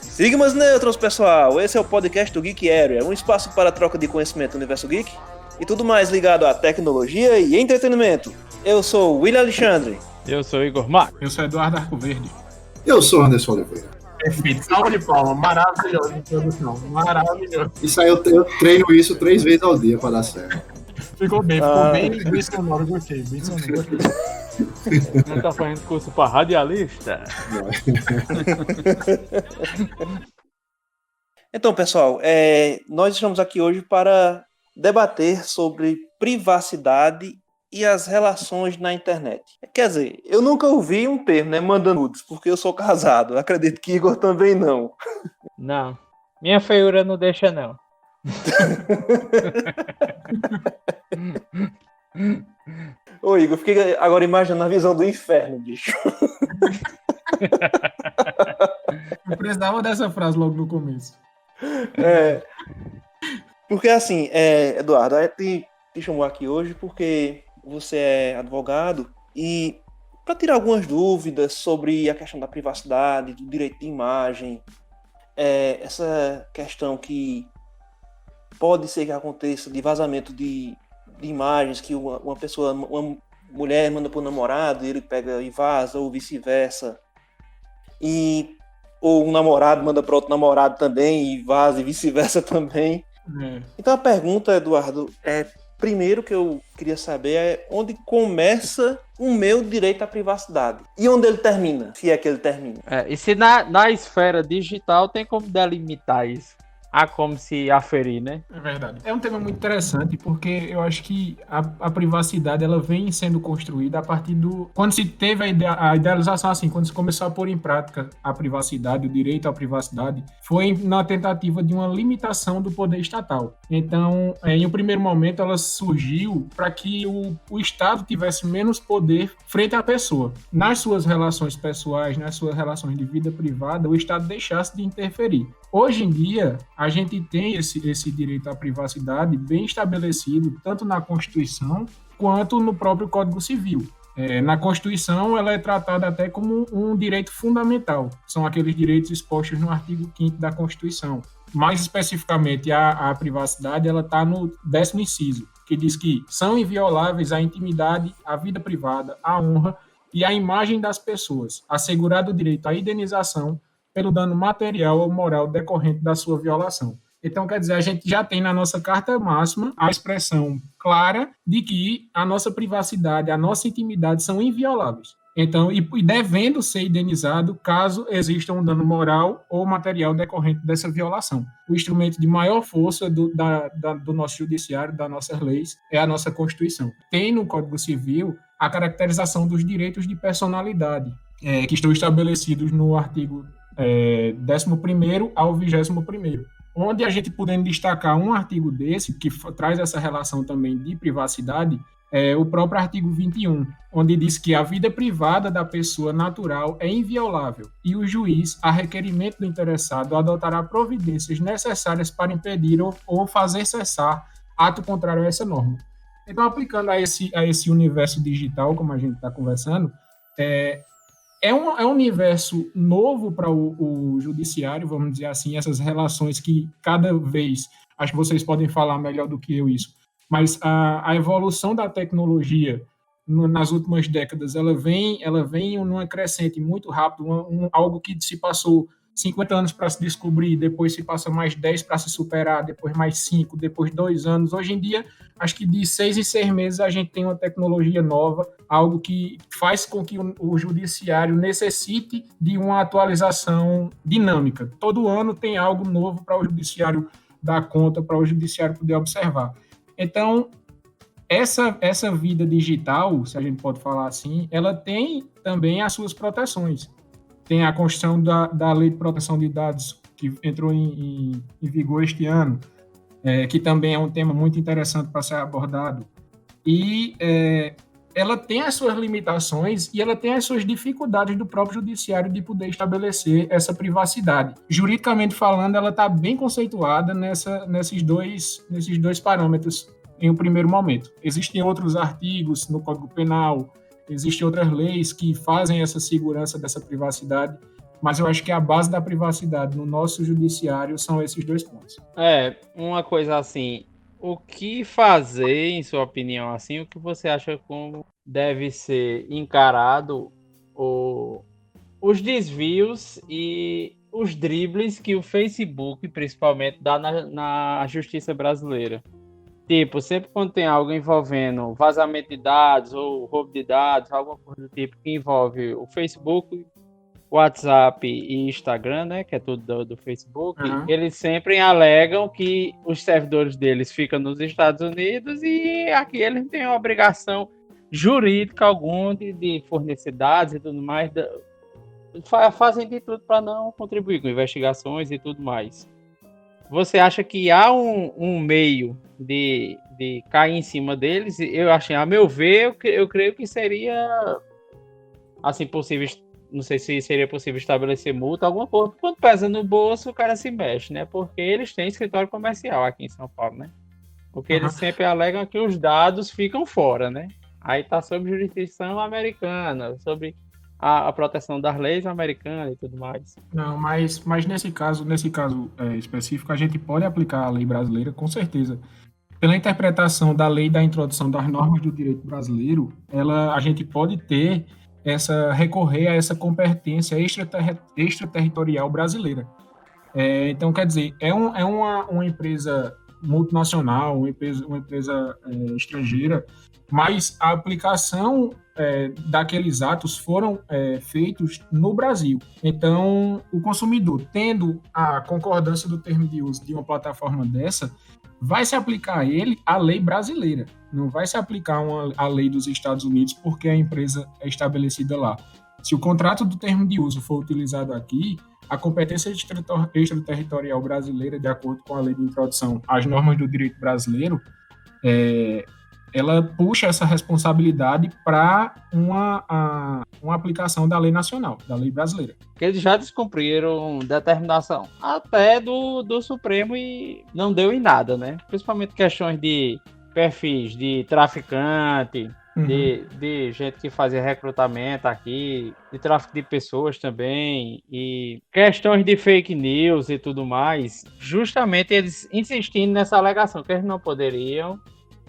Sigmas Neutros, pessoal! Esse é o podcast do Geek Area, um espaço para troca de conhecimento no universo geek e tudo mais ligado à tecnologia e entretenimento. Eu sou o William Alexandre. Eu sou o Igor Marco. Eu sou Eduardo Arcoverde. Eu sou o Anderson Oliveira. Perfeito, salva de palma, maravilhoso, introdução, maravilhoso. Isso aí eu treino isso 3 vezes ao dia para dar certo. Ficou bem sonoro, gostei, bem sonoro. Não tá fazendo curso para radialista? Então, pessoal, nós estamos aqui hoje para debater sobre privacidade e as relações na internet. Quer dizer, eu nunca ouvi um termo, né, mandando nudes, porque eu sou casado. Acredito que Igor também não. Não, minha feiura não deixa, não. Ô Igor, fiquei agora imaginando a visão do inferno, bicho. Eu precisava dessa frase logo no começo. Porque assim, Eduardo, a gente te chamou aqui hoje porque você é advogado e para tirar algumas dúvidas sobre a questão da privacidade, do direito de imagem, essa questão que pode ser que aconteça de vazamento de imagens que uma mulher manda para o namorado e ele pega e vaza, ou vice-versa, ou um namorado manda para outro namorado também e vaza e vice-versa também. Então a pergunta, Eduardo, primeiro que eu queria saber é onde começa o meu direito à privacidade e onde ele termina, se é que ele termina. E se na esfera digital tem como delimitar isso? Há como se aferir, né? É verdade. É um tema muito interessante porque eu acho que a privacidade ela vem sendo construída a partir do... Quando se teve a idealização, assim, quando se começou a pôr em prática a privacidade, o direito à privacidade, foi na tentativa de uma limitação do poder estatal. Então, em um primeiro momento, ela surgiu para que o Estado tivesse menos poder frente à pessoa. Nas suas relações pessoais, nas suas relações de vida privada, o Estado deixasse de interferir. Hoje em dia, a gente tem esse direito à privacidade bem estabelecido, tanto na Constituição quanto no próprio Código Civil. Na Constituição, ela é tratada até como um direito fundamental. São aqueles direitos expostos no artigo 5º da Constituição. Mais especificamente, a privacidade está no 10º inciso, que diz que são invioláveis a intimidade, a vida privada, a honra e a imagem das pessoas, assegurado o direito à indenização pelo dano material ou moral decorrente da sua violação. Então, quer dizer, a gente já tem na nossa carta máxima a expressão clara de que a nossa privacidade, a nossa intimidade são invioláveis. Então, e devendo ser indenizado caso exista um dano moral ou material decorrente dessa violação. O instrumento de maior força do nosso judiciário, das nossas leis, é a nossa Constituição. Tem no Código Civil a caracterização dos direitos de personalidade, que estão estabelecidos no artigo 11º ao 21º, onde a gente podendo destacar um artigo desse, que traz essa relação também de privacidade, o próprio artigo 21, onde diz que a vida privada da pessoa natural é inviolável e o juiz, a requerimento do interessado, adotará providências necessárias para impedir ou fazer cessar ato contrário a essa norma. Então, aplicando a esse universo digital, como a gente está conversando, é um universo novo para o judiciário, vamos dizer assim, essas relações que cada vez, acho que vocês podem falar melhor do que eu isso, mas a evolução da tecnologia nas últimas décadas, ela vem numa crescente muito rápido, algo que se passou 50 anos para se descobrir, depois se passa mais 10 para se superar, depois mais 5, depois 2 anos. Hoje em dia, acho que de 6 em 6 meses a gente tem uma tecnologia nova, algo que faz com que o judiciário necessite de uma atualização dinâmica. Todo ano tem algo novo para o judiciário dar conta, para o judiciário poder observar. Então, essa vida digital, se a gente pode falar assim, ela tem também as suas proteções. Tem a Constituição da Lei de Proteção de Dados, que entrou em vigor este ano, que também é um tema muito interessante para ser abordado. E ela tem as suas limitações e ela tem as suas dificuldades do próprio judiciário de poder estabelecer essa privacidade. Juridicamente falando, ela está bem conceituada nesses dois parâmetros em um primeiro momento. Existem outros artigos no Código Penal, existem outras leis que fazem essa segurança dessa privacidade, Mas eu acho que a base da privacidade no nosso judiciário são esses 2 pontos. Uma coisa assim, o que fazer, em sua opinião, assim, o que você acha como deve ser encarado os desvios e os dribles que o Facebook, principalmente, dá na justiça brasileira? Tipo, sempre quando tem algo envolvendo vazamento de dados ou roubo de dados, alguma coisa do tipo que envolve o Facebook, WhatsApp e Instagram, né, que é tudo do Facebook, eles sempre alegam que os servidores deles ficam nos Estados Unidos e aqui eles não têm obrigação jurídica alguma de fornecer dados e tudo mais. Fazem de tudo para não contribuir com investigações e tudo mais. Você acha que há um meio de cair em cima deles? Eu achei, a meu ver, eu creio que seria assim possível. Não sei se seria possível estabelecer multa, alguma coisa. Quando pesa no bolso, o cara se mexe, né? Porque eles têm escritório comercial aqui em São Paulo, né? Porque eles sempre alegam que os dados ficam fora, né? Aí tá sob jurisdição americana, sobre a proteção das leis americanas e tudo mais. Não, mas nesse caso específico, a gente pode aplicar a lei brasileira, com certeza. Pela interpretação da lei da introdução das normas do direito brasileiro, a gente pode recorrer a essa competência extraterritorial brasileira. Então, quer dizer, é uma empresa multinacional, uma empresa estrangeira, mas a aplicação daqueles atos foram feitos no Brasil. Então, o consumidor, tendo a concordância do termo de uso de uma plataforma dessa, vai se aplicar a ele a lei brasileira, não vai se aplicar a lei dos Estados Unidos porque a empresa é estabelecida lá. Se o contrato do termo de uso for utilizado aqui, a competência extraterritorial brasileira, de acordo com a lei de introdução às normas do direito brasileiro, ela puxa essa responsabilidade para uma aplicação da lei nacional, da lei brasileira. Eles já descumpriram determinação até do Supremo e não deu em nada, né? Principalmente questões de perfis de traficante, de gente que fazia recrutamento aqui, de tráfico de pessoas também, e questões de fake news e tudo mais. Justamente eles insistindo nessa alegação que eles não poderiam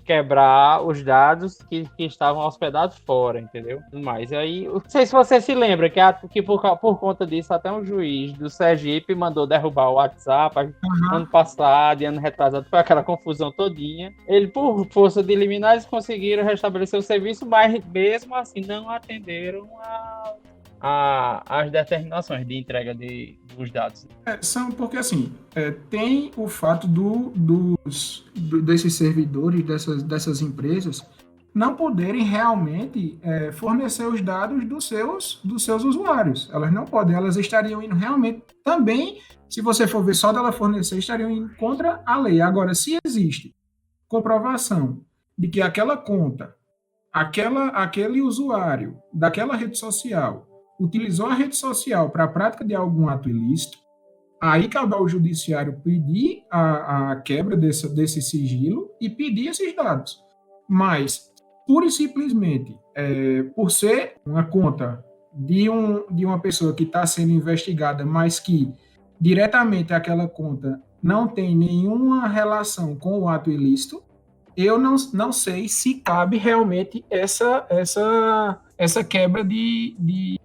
quebrar os dados que estavam hospedados fora, entendeu? Mas aí, não sei se você se lembra que por conta disso até um juiz do Sergipe mandou derrubar o WhatsApp ano passado e ano retrasado, foi aquela confusão todinha. Ele, por força de liminares, conseguiram restabelecer o serviço, mas mesmo assim não atenderam as determinações de entrega dos dados. São porque, assim, tem o fato desses servidores, dessas empresas, não poderem realmente fornecer os dados dos seus usuários. Elas não podem, elas estariam indo realmente também, se você for ver só dela fornecer, estariam indo contra a lei. Agora, se existe comprovação de que aquela conta, aquele usuário daquela rede social utilizou a rede social para a prática de algum ato ilícito, aí cabe ao judiciário pedir a quebra desse sigilo e pedir esses dados. Mas, pura e simplesmente, por ser uma conta de uma pessoa que está sendo investigada, mas que diretamente aquela conta não tem nenhuma relação com o ato ilícito, eu não sei se cabe realmente essa quebra de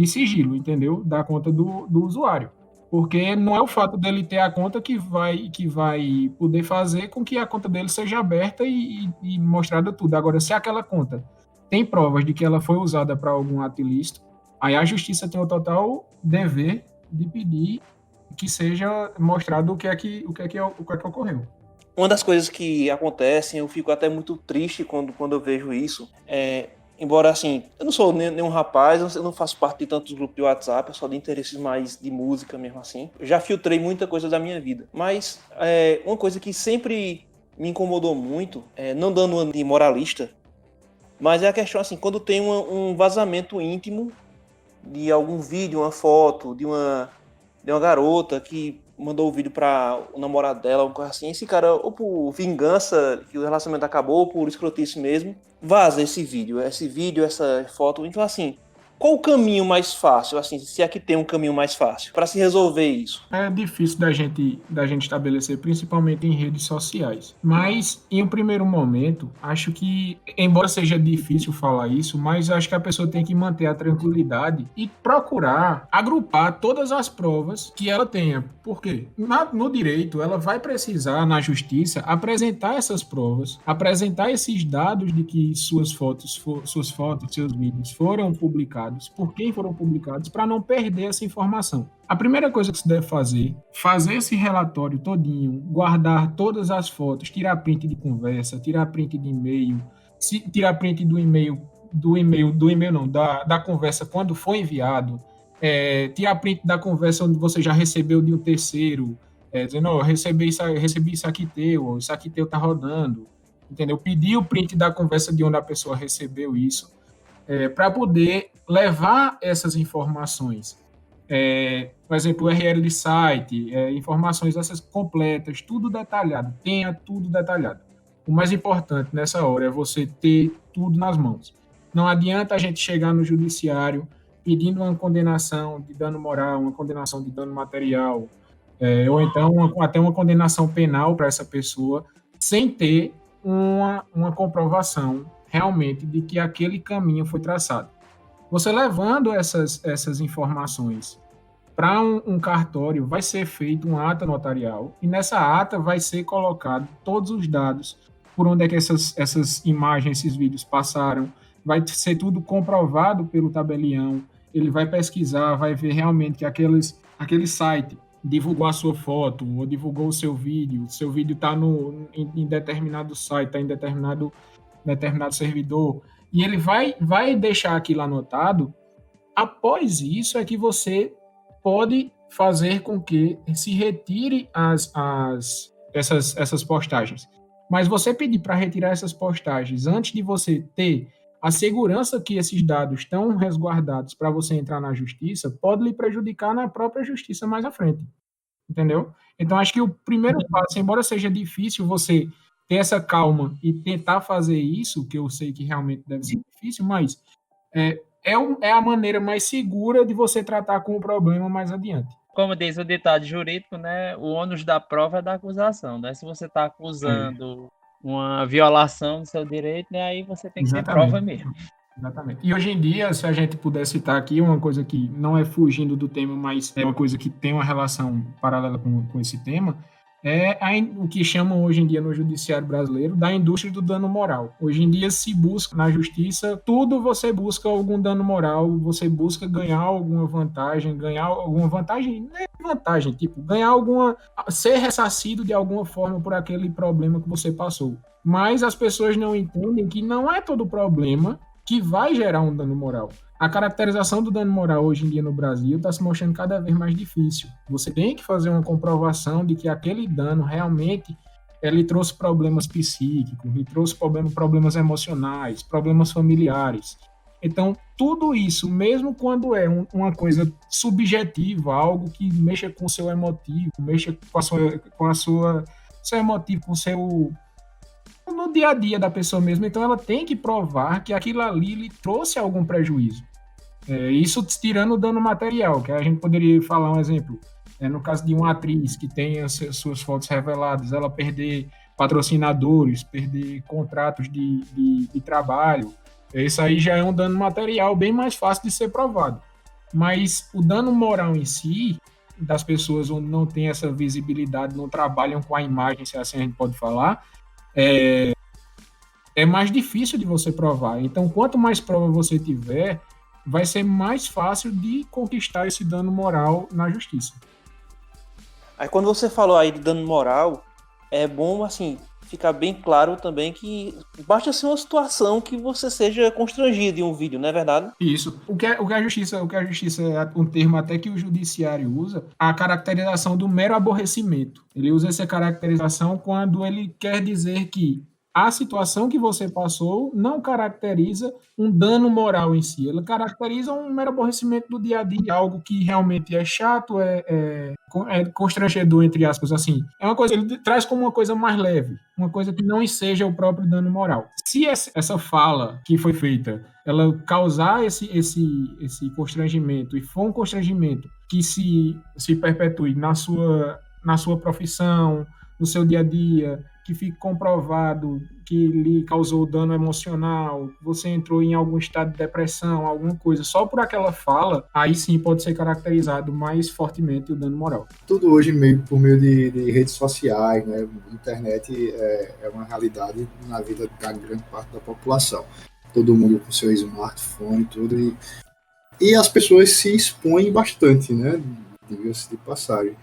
sigilo, entendeu? Da conta do usuário. Porque não é o fato dele ter a conta que vai poder fazer com que a conta dele seja aberta e mostrada tudo. Agora, se aquela conta tem provas de que ela foi usada para algum ato ilícito, aí a justiça tem o total dever de pedir que seja mostrado o que é que ocorreu. Uma das coisas que acontecem, eu fico até muito triste quando eu vejo isso, embora, assim, eu não sou nenhum rapaz, eu não faço parte de tantos grupos de WhatsApp, eu sou de interesses mais de música mesmo assim. Eu já filtrei muita coisa da minha vida. Mas uma coisa que sempre me incomodou muito, não dando uma de moralista, mas é a questão, assim, quando tem um vazamento íntimo de algum vídeo, uma foto, de uma garota que mandou o vídeo para o namorado dela, alguma coisa assim, esse cara, ou por vingança, que o relacionamento acabou, ou por escrotice mesmo, vaza esse vídeo, essa foto. Então, assim, qual o caminho mais fácil, assim, se é que tem um caminho mais fácil para se resolver isso? É difícil da gente estabelecer, principalmente em redes sociais. Mas, em um primeiro momento, acho que, embora seja difícil falar isso, mas acho que a pessoa tem que manter a tranquilidade e procurar agrupar todas as provas que ela tenha. Por quê? No direito, ela vai precisar, na justiça, apresentar essas provas, apresentar esses dados de que suas fotos, seus vídeos foram publicados, por quem foram publicados, para não perder essa informação. A primeira coisa que você deve fazer esse relatório todinho, guardar todas as fotos, tirar print de conversa, tirar print de e-mail, tirar print da conversa quando foi enviado, tirar print da conversa onde você já recebeu de um terceiro, dizendo, oh, recebi isso aqui teu tá rodando, entendeu? Pedir o print da conversa de onde a pessoa recebeu isso, para poder levar essas informações. Por exemplo, URL de site, informações essas completas, tudo detalhado, tenha tudo detalhado. O mais importante nessa hora é você ter tudo nas mãos. Não adianta a gente chegar no judiciário pedindo uma condenação de dano moral, uma condenação de dano material, ou então até uma condenação penal para essa pessoa, sem ter uma comprovação realmente de que aquele caminho foi traçado. Você levando essas informações para um cartório, vai ser feita uma ata notarial, e nessa ata vai ser colocado todos os dados, por onde é que essas imagens, esses vídeos passaram, vai ser tudo comprovado pelo tabelião, ele vai pesquisar, vai ver realmente que aquele site divulgou a sua foto, ou divulgou o seu vídeo está em determinado site, está em determinado servidor, e ele vai deixar aquilo anotado. Após isso é que você pode fazer com que se retire essas postagens. Mas você pedir para retirar essas postagens antes de você ter a segurança que esses dados estão resguardados para você entrar na justiça, pode lhe prejudicar na própria justiça mais à frente. Entendeu? Então, acho que o primeiro passo, embora seja difícil você ter essa calma e tentar fazer isso, que eu sei que realmente deve ser difícil, mas é a maneira mais segura de você tratar com o problema mais adiante. Como diz o ditado jurídico, né? O ônus da prova é da acusação, né? Se você está acusando uma violação do seu direito, né? Aí você tem que ter prova mesmo. Exatamente. E hoje em dia, se a gente puder citar aqui uma coisa que não é fugindo do tema, mas é uma coisa que tem uma relação paralela com esse tema, o que chamam hoje em dia no judiciário brasileiro da indústria do dano moral. Hoje em dia se busca na justiça, tudo você busca algum dano moral, você busca ganhar alguma vantagem, tipo, ser ressarcido de alguma forma por aquele problema que você passou. Mas as pessoas não entendem que não é todo problema que vai gerar um dano moral. A caracterização do dano moral hoje em dia no Brasil está se mostrando cada vez mais difícil. Você tem que fazer uma comprovação de que aquele dano realmente ele trouxe problemas psíquicos, ele trouxe problemas emocionais, problemas familiares. Então, tudo isso, mesmo quando é uma coisa subjetiva, algo que mexa com o seu emotivo, mexa com seu emotivo, com o seu no dia a dia da pessoa mesmo, então ela tem que provar que aquilo ali lhe trouxe algum prejuízo. Isso tirando o dano material, que a gente poderia falar um exemplo, no caso de uma atriz que tem as suas fotos reveladas, ela perder patrocinadores, perder contratos de trabalho, isso aí já é um dano material bem mais fácil de ser provado. Mas o dano moral em si, das pessoas onde não tem essa visibilidade, não trabalham com a imagem, se assim a gente pode falar, é mais difícil de você provar. Então, quanto mais prova você tiver, vai ser mais fácil de conquistar esse dano moral na justiça. Aí, quando você falou aí de dano moral, é bom, assim, ficar bem claro também que basta ser uma situação que você seja constrangido em um vídeo, não é verdade? Isso. O que a justiça, um termo até que o judiciário usa, a caracterização do mero aborrecimento. Ele usa essa caracterização quando ele quer dizer que a situação que você passou não caracteriza um dano moral em si. Ela caracteriza um mero aborrecimento do dia a dia, algo que realmente é chato, constrangedor, entre aspas, assim. É uma coisa, ele traz como uma coisa mais leve, uma coisa que não seja o próprio dano moral. Se essa fala que foi feita, ela causar esse constrangimento, e for um constrangimento que se perpetue na sua profissão, no seu dia a dia, que fique comprovado que lhe causou dano emocional, você entrou em algum estado de depressão, alguma coisa, só por aquela fala, aí sim pode ser caracterizado mais fortemente o dano moral. Tudo hoje por meio de redes sociais, né? Internet é uma realidade na vida da grande parte da população. Todo mundo com seu smartphone e tudo, e as pessoas se expõem bastante, né? Diga-se de passagem.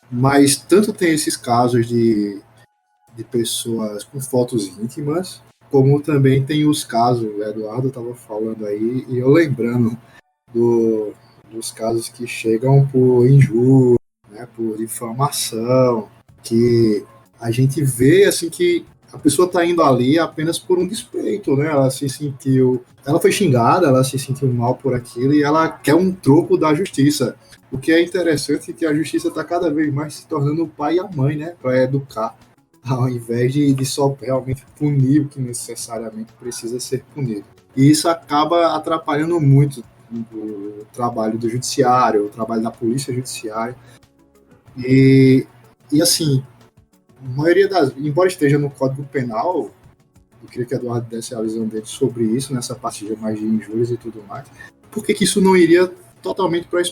Mas tanto tem esses casos de pessoas com fotos íntimas, como também tem os casos, o Eduardo estava falando aí, e eu lembrando dos casos que chegam por injúria, né, por difamação, que a gente vê assim que a pessoa está indo ali apenas por um despeito, né? Ela foi xingada, ela se sentiu mal por aquilo e ela quer um troco da justiça. O que é interessante é que a justiça está cada vez mais se tornando o pai e a mãe, né? Para educar, ao invés de só realmente punir o que necessariamente precisa ser punido. E isso acaba atrapalhando muito o trabalho do judiciário, o trabalho da polícia judiciária. E assim, a maioria embora esteja no Código Penal, eu queria que o Eduardo desse a visão dele sobre isso, nessa parte mais de injúrias e tudo mais, por que isso não iria totalmente para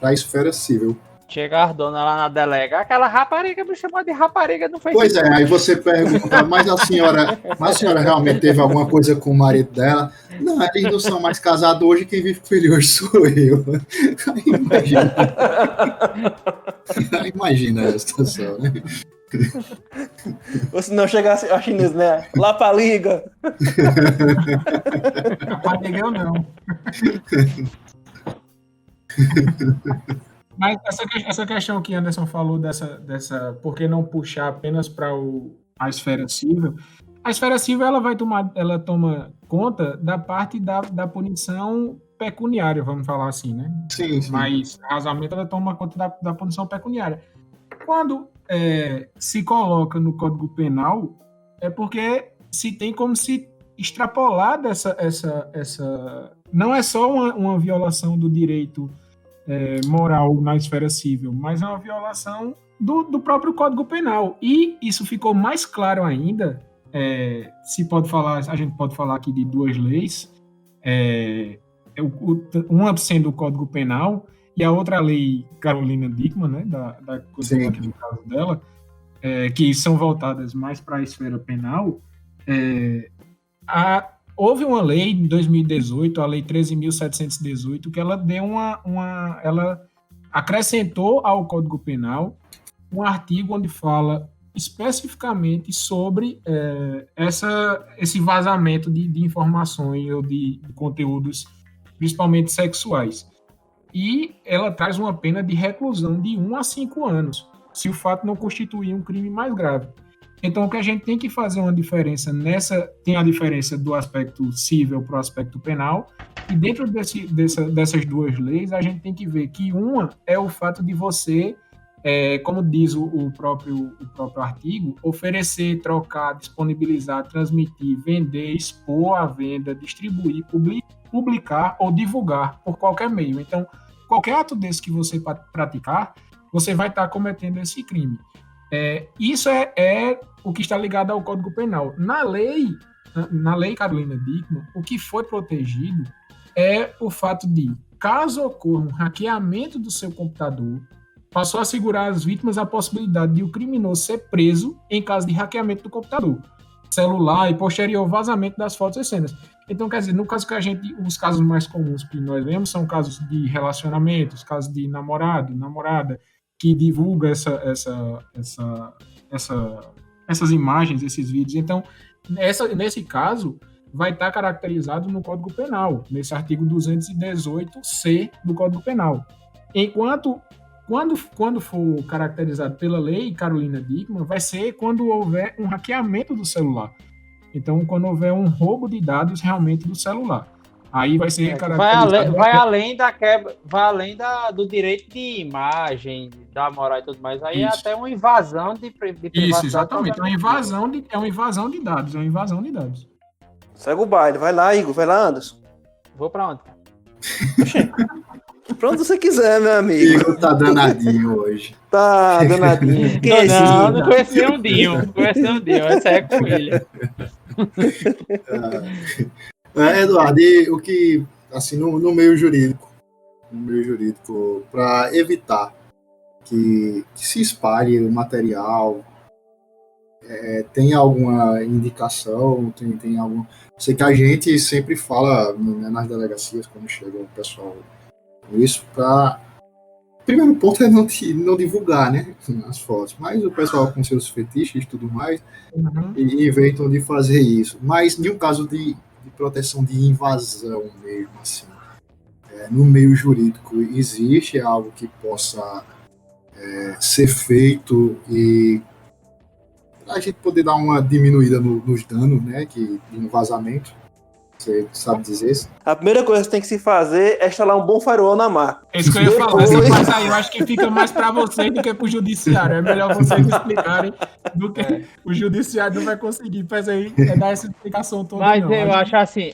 a esfera civil? Chega a dona lá na delega, aquela rapariga me chamou de rapariga, não foi? Pois é, aí você pergunta, mas a senhora realmente teve alguma coisa com o marido dela? Não, eles não são mais casados hoje, quem vive com ele hoje sou eu. Aí imagina a situação, né? Ou se não chegasse a chinesa, né? Lá pra liga. Rapariga eu não. Mas essa questão que Anderson falou dessa por que não puxar apenas para a esfera civil, a esfera civil ela toma conta da parte da punição pecuniária, vamos falar assim, né? Sim. Mas razoavelmente ela toma conta da punição pecuniária. Quando se coloca no Código Penal, é porque se tem como se extrapolar dessa não é só uma violação do direito moral na esfera civil, mas é uma violação do próprio Código Penal. E isso ficou mais claro ainda, a gente pode falar aqui de duas leis, uma sendo o Código Penal e a outra lei Carolina Dickmann, né, da coisa aqui no caso dela, que são voltadas mais para a esfera penal. Houve uma lei em 2018, a Lei 13.718, que ela deu ela acrescentou ao Código Penal um artigo onde fala especificamente sobre esse vazamento de informações ou de conteúdos, principalmente sexuais. E ela traz uma pena de reclusão de 1 a 5 anos, se o fato não constituir um crime mais grave. Então, o que a gente tem que fazer uma diferença tem a diferença do aspecto civil para o aspecto penal, e dentro dessas duas leis, a gente tem que ver que uma é o fato de você, como diz o próprio artigo, oferecer, trocar, disponibilizar, transmitir, vender, expor à venda, distribuir, publicar ou divulgar por qualquer meio. Então, qualquer ato desse que você praticar, você vai estar cometendo esse crime. Isso é o que está ligado ao Código Penal. Na lei Carolina Dickmann, o que foi protegido é o fato de, caso ocorra um hackeamento do seu computador, passou a assegurar às vítimas a possibilidade de o criminoso ser preso em caso de hackeamento do computador, celular e posterior vazamento das fotos e cenas. Então, quer dizer, no caso os casos mais comuns que nós vemos são casos de relacionamentos, casos de namorado, namorada, que divulga essas imagens, esses vídeos. Então, nesse caso, vai estar caracterizado no Código Penal, nesse artigo 218C do Código Penal. Enquanto, quando for caracterizado pela lei Carolina Dickmann, vai ser quando houver um hackeamento do celular. Então, quando houver um roubo de dados realmente do celular. Aí vai ser Vai caracterizado. além da quebra, vai além do direito de imagem, da moral e tudo mais. Aí é Isso. até uma invasão de privacidade. Isso, exatamente. É uma propriamente dita. invasão de dados, é uma invasão de dados. Segue o baile. Vai lá, Igor. Vai lá, Anderson. Vou pra onde? Pra onde você quiser, meu amigo. Igor tá danadinho hoje. Tá danadinho. Quem é esse Não, Igor? não conheci um Dinho. Essa é com ele. Eduardo, e o que, assim, no meio jurídico, para evitar que se espalhe o material, tem alguma indicação, tem algum... Sei que a gente sempre fala, né, nas delegacias, quando chega o pessoal com isso, primeiro ponto é não divulgar, né, as fotos, mas o pessoal com seus fetiches e tudo mais, e inventam de fazer isso. Mas em um caso de proteção de invasão mesmo, assim, no meio jurídico, existe algo que possa ser feito e a gente poder dar uma diminuída nos danos, né, de um vazamento? Você sabe dizer isso? A primeira coisa que tem que se fazer é instalar um bom firewall na máquina. É isso que eu ia falar. Essa parte aí eu acho que fica mais para vocês do que para o judiciário. É melhor vocês explicarem do que o judiciário não vai conseguir fazer dar essa explicação toda. Mas não. eu acho assim,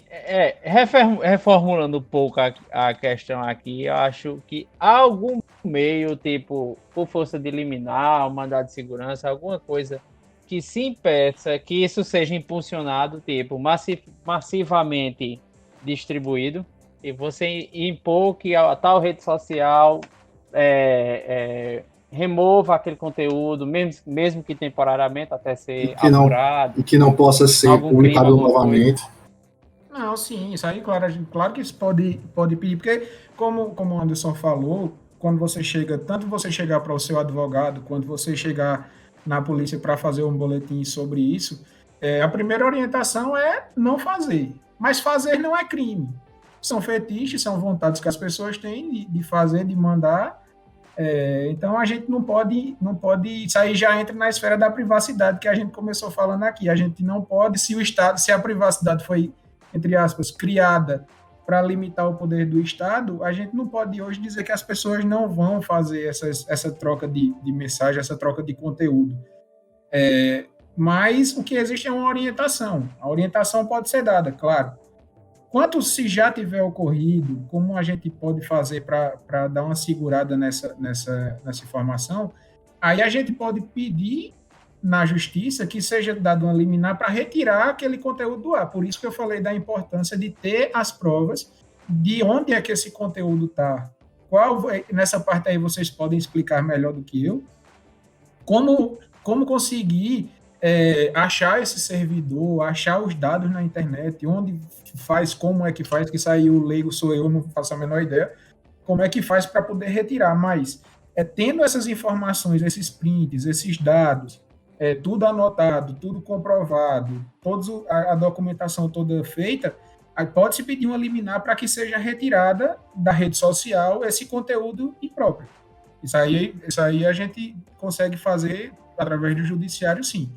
reformulando um pouco a questão aqui, eu acho que algum meio, tipo, por força de liminar, mandado de segurança, alguma coisa que se impeça que isso seja impulsionado, tipo, massivamente distribuído, e você impor que a tal rede social remova aquele conteúdo, mesmo que temporariamente, até ser apurado. E que não possa ser publicado novamente. Não, sim, isso aí, claro que isso pode pedir, porque, como o Anderson falou, quando você chega, tanto você chegar para o seu advogado, quanto você chegar na polícia para fazer um boletim sobre isso, a primeira orientação é não fazer. Mas fazer não é crime. São fetiches, são vontades que as pessoas têm de fazer, de mandar. Então a gente não pode, isso aí já entra na esfera da privacidade que a gente começou falando aqui. A gente não pode, se a privacidade foi, entre aspas, criada para limitar o poder do Estado, a gente não pode hoje dizer que as pessoas não vão fazer essa troca de mensagem, essa troca de conteúdo. Mas o que existe é uma orientação. A orientação pode ser dada, claro. Quanto se já tiver ocorrido, como a gente pode fazer para dar uma segurada nessa informação, aí a gente pode pedir na justiça que seja dado uma liminar para retirar aquele conteúdo do ar. Por isso que eu falei da importância de ter as provas de onde é que esse conteúdo está. Nessa parte aí vocês podem explicar melhor do que eu. Como conseguir achar esse servidor, achar os dados na internet, onde faz, como é que faz, que saiu o leigo sou eu, não faço a menor ideia, como é que faz para poder retirar, mas tendo essas informações, esses prints, esses dados, tudo anotado, tudo comprovado, a documentação toda feita, aí pode-se pedir uma liminar para que seja retirada da rede social esse conteúdo impróprio. Isso aí a gente consegue fazer através do judiciário, sim.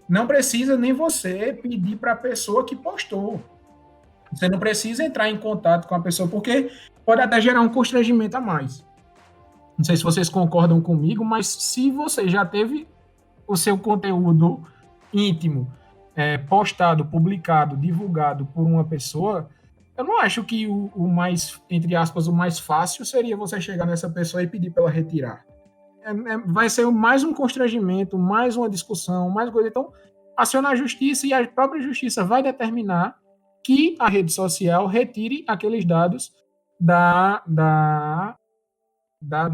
Não precisa nem você pedir para a pessoa que postou. Você não precisa entrar em contato com a pessoa, porque pode até gerar um constrangimento a mais. Não sei se vocês concordam comigo, mas se você já teve o seu conteúdo íntimo postado, publicado, divulgado por uma pessoa, eu não acho que o mais, entre aspas, o mais fácil seria você chegar nessa pessoa e pedir para ela retirar. Vai ser mais um constrangimento, mais uma discussão, mais coisa. Então, aciona a justiça e a própria justiça vai determinar que a rede social retire aqueles dados da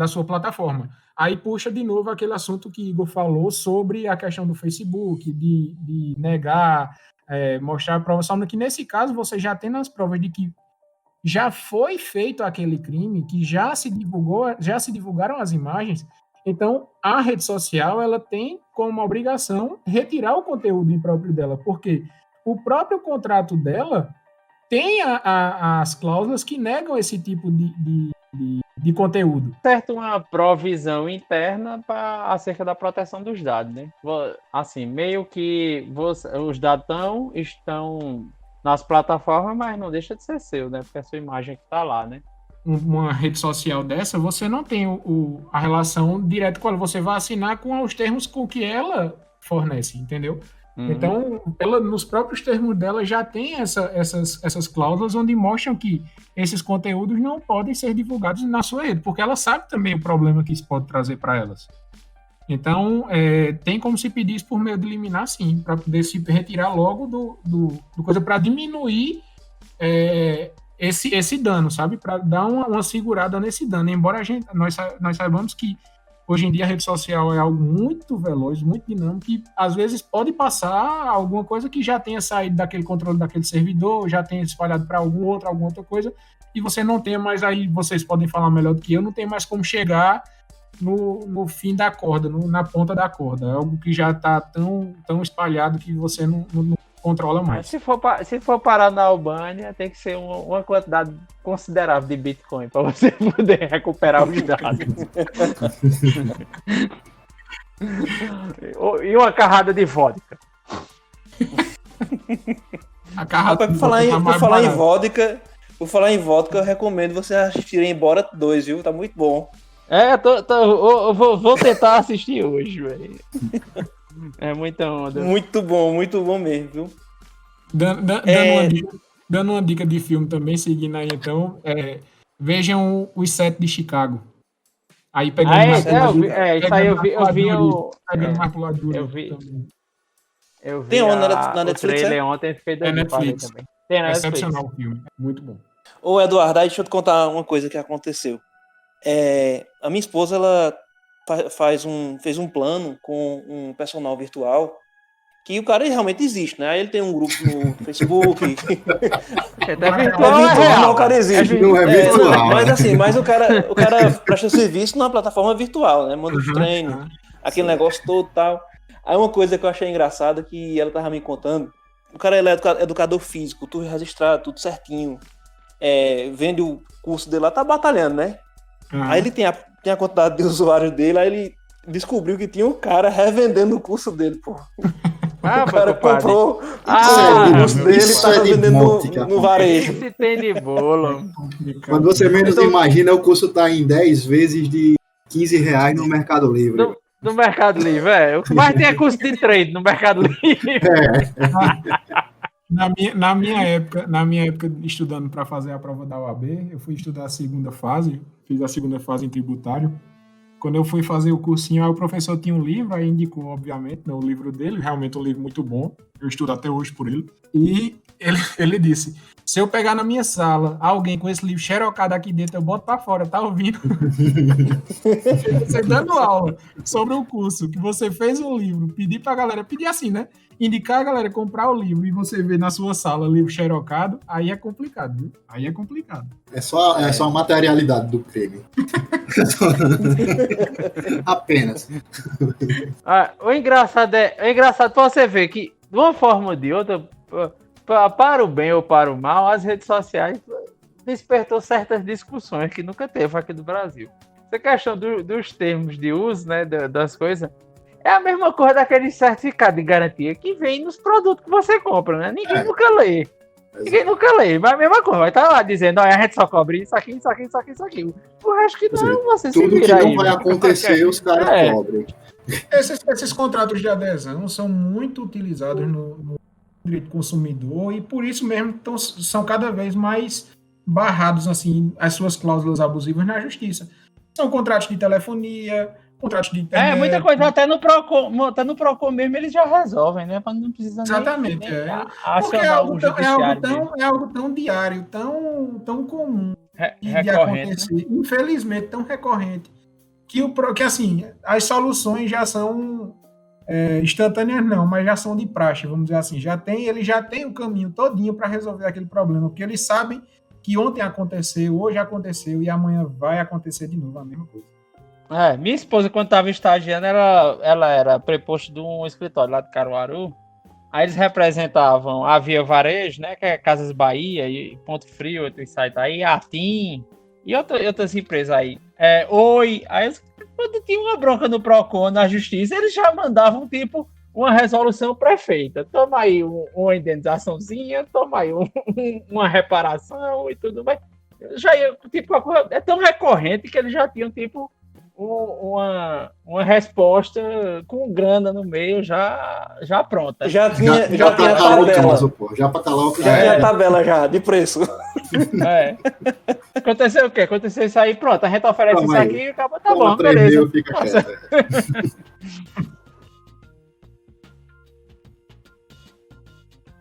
sua plataforma. Aí puxa de novo aquele assunto que Igor falou sobre a questão do Facebook, de negar, mostrar a prova, só que nesse caso você já tem as provas de que já foi feito aquele crime, que já se divulgaram as imagens. Então, a rede social ela tem como obrigação retirar o conteúdo impróprio dela, porque o próprio contrato dela tem as cláusulas que negam esse tipo de conteúdo. Certo, uma provisão interna acerca da proteção dos dados, né? Assim, meio que os dados estão nas plataformas, mas não deixa de ser seu, né? Porque é a sua imagem que tá lá, né? Uma rede social dessa, você não tem a relação direta com ela. Você vai assinar com os termos com que ela fornece, entendeu? Então, ela, nos próprios termos dela, já tem essas cláusulas onde mostram que esses conteúdos não podem ser divulgados na sua rede, porque ela sabe também o problema que isso pode trazer para elas. Então, tem como se pedir isso por meio de liminar, sim, para poder se retirar logo do coisa, para diminuir esse dano, sabe? Para dar uma segurada nesse dano. Embora nós saibamos que hoje em dia a rede social é algo muito veloz, muito dinâmico, e às vezes pode passar alguma coisa que já tenha saído daquele controle daquele servidor, já tenha espalhado para alguma outra coisa, e você não tenha mais, aí vocês podem falar melhor do que eu, não tem mais como chegar no fim da corda, na ponta da corda. É algo que já está tão espalhado que você não controla mais. Se for parar na Albânia, tem que ser uma quantidade considerável de Bitcoin para você poder recuperar os dados. E uma carrada de vodka. Por falar em vodka, eu recomendo você assistir Embora 2, viu? Tá muito bom. Eu vou tentar assistir hoje, velho. É muita onda. Muito bom mesmo, viu? Dando uma dica de filme também, seguindo aí, então, vejam Os Sete de Chicago. Aí pegando mais eu vi tem onda o na Netflix, trailer ontem, fiquei doido também. Tem na Netflix. Excepcional o filme, muito bom. Ô, Eduardo, aí deixa eu te contar uma coisa que aconteceu. A minha esposa, ela fez um plano com um personal virtual, que o cara realmente existe, né? Aí ele tem um grupo no Facebook. Virtual, o cara existe. Não é virtual. Mas o cara presta serviço numa plataforma virtual, né? Manda os treinos, aquele negócio todo e tal. Aí uma coisa que eu achei engraçada, que ela tava me contando, o cara, ele é educador físico, tudo registrado, tudo certinho. Vende o curso dele lá, tá batalhando, né? Aí ele tem a quantidade de usuários dele, aí ele descobriu que tinha um cara revendendo o curso dele, pô. O cara comprou o curso dele e tava vendendo no varejo. Esse tem de bolo. Quando você menos imagina, o curso tá em 10 vezes de R$15 no Mercado Livre. No Mercado Livre, Mas tem curso de trade no Mercado Livre. Na minha época, estudando para fazer a prova da OAB, eu fui estudar a segunda fase, fiz a segunda fase em tributário. Quando eu fui fazer o cursinho, aí o professor tinha um livro, aí indicou, obviamente, né, o livro dele, realmente um livro muito bom, eu estudo até hoje por ele, e ele disse, se eu pegar na minha sala alguém com esse livro xerocado aqui dentro, eu boto pra fora, tá ouvindo? Você dando aula sobre o curso, que você fez um livro, pedir pra galera, pedir assim, né? Indicar a galera comprar o livro e você ver na sua sala livro xerocado, aí é complicado, viu? Aí é complicado. É só a materialidade do crime. Apenas. O engraçado pra você ver que, de uma forma ou de outra, para o bem ou para o mal, as redes sociais despertou certas discussões que nunca teve aqui no Brasil. Essa questão dos termos de uso, né, das coisas, é a mesma coisa daquele certificado de garantia que vem nos produtos que você compra, né? Ninguém nunca lê. Mas a mesma coisa, vai estar lá dizendo, a gente só cobre isso aqui. O resto que não, você se vira aí. Tudo que não vai acontecer, os caras cobrem. Esses contratos de adesão são muito utilizados no direito consumidor e por isso mesmo são cada vez mais barrados assim, as suas cláusulas abusivas na justiça. São contratos de telefonia, contratos de internet. Muita coisa até no Procon mesmo eles já resolvem, né? Não precisa exatamente, nem porque é algo tão diário, tão comum de acontecer, né? Infelizmente tão recorrente, que assim, as soluções já são instantâneas não, mas já são de praxe, vamos dizer assim, eles já têm o caminho todinho para resolver aquele problema, porque eles sabem que ontem aconteceu, hoje aconteceu e amanhã vai acontecer de novo a mesma coisa. Minha esposa, quando estava estagiando, ela era preposto de um escritório lá de Caruaru. Aí eles representavam a Via Varejo, né? Que é Casas Bahia, e Ponto Frio, outro site aí, Atim, e outras empresas aí. Oi, aí quando tinha uma bronca no Procon, na justiça, eles já mandavam, tipo, uma resolução pré-feita. Toma aí uma indenizaçãozinha, toma aí uma reparação e tudo mais. Já ia, tipo, é tão recorrente que eles já tinham, tipo, uma resposta com grana no meio já pronta. Já tinha a Já tabela. para calar o Já caso. tinha a tabela já, de preço. Aconteceu o quê? Aconteceu isso aí, pronto. A gente oferece Toma isso aí. aqui e acaba, tá Toma bom, 3 beleza. mil, fica quieto.